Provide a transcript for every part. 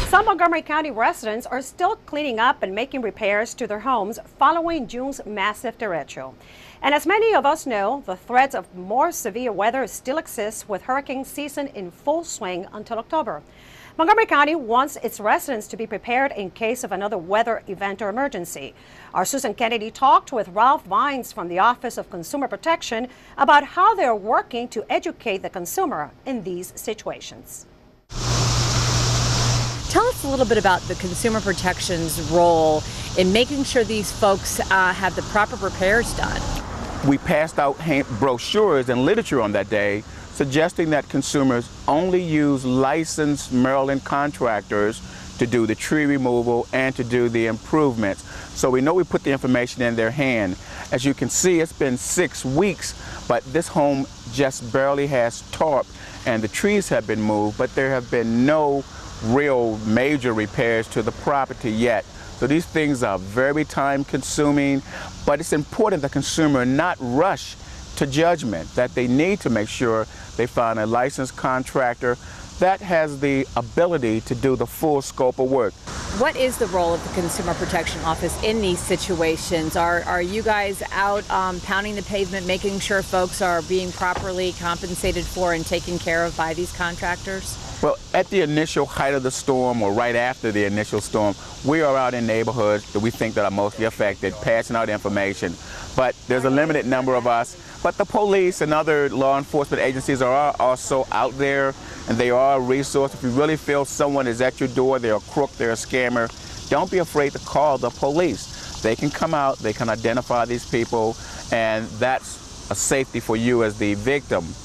Some Montgomery County residents are still cleaning up and making repairs to their homes following June's massive derecho. And as many of us know, the threat of more severe weather still exists, with hurricane season in full swing until October. Montgomery County wants its residents to be prepared in case of another weather event or emergency. Our Susan Kennedy talked with Ralph Vines from the Office of Consumer Protection about how they're working to educate the consumer in these situations. Tell us a little bit about the Consumer Protection's role in making sure these folks have the proper repairs done. We passed out brochures and literature on that day suggesting that consumers only use licensed Maryland contractors to do the tree removal and to do the improvements. So we know we put the information in their hand. As you can see, it's been 6 weeks, but this home just barely has tarp and the trees have been moved, but there have been no real major repairs to the property yet. So these things are very time consuming, but it's important the consumer not rush to judgment, that they need to make sure they find a licensed contractor that has the ability to do the full scope of work. What is the role of the Consumer Protection Office in these situations? Are you guys out pounding the pavement, making sure folks are being properly compensated for and taken care of by these contractors? Well, at the initial height of the storm or right after the initial storm, we are out in neighborhoods that we think that are mostly affected, passing out information. But there's a limited number of us. But the police and other law enforcement agencies are also out there, and they are a resource. If you really feel someone is at your door, they're a crook, they're a scammer, don't be afraid to call the police. They can come out, they can identify these people, and that's a safety for you as the victim.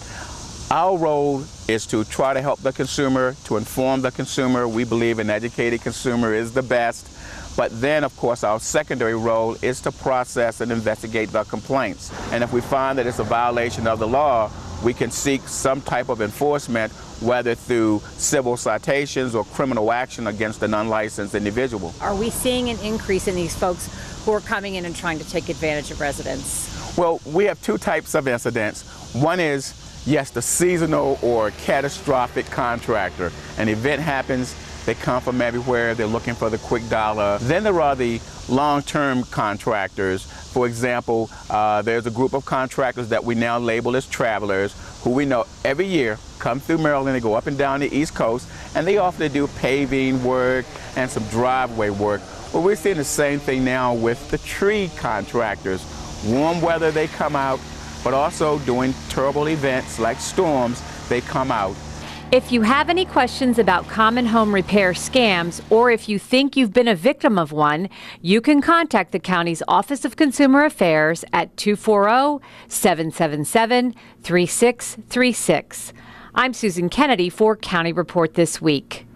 Our role is to try to help the consumer, to inform the consumer. We believe an educated consumer is the best. But then, of course, our secondary role is to process and investigate the complaints. And if we find that it's a violation of the law, we can seek some type of enforcement, whether through civil citations or criminal action against an unlicensed individual. Are we seeing an increase in these folks who are coming in and trying to take advantage of residents? Well, we have two types of incidents. One is, yes, the seasonal or catastrophic contractor. An event happens, they come from everywhere, they're looking for the quick dollar. Then there are the long-term contractors. For example, there's a group of contractors that we now label as travelers, who we know every year come through Maryland. They go up and down the East Coast, and they often do paving work and some driveway work. Well, we're seeing the same thing now with the tree contractors. Warm weather, they come out, but also during terrible events like storms, they come out. If you have any questions about common home repair scams, or if you think you've been a victim of one, you can contact the county's Office of Consumer Affairs at 240-777-3636. I'm Susan Kennedy for County Report This Week.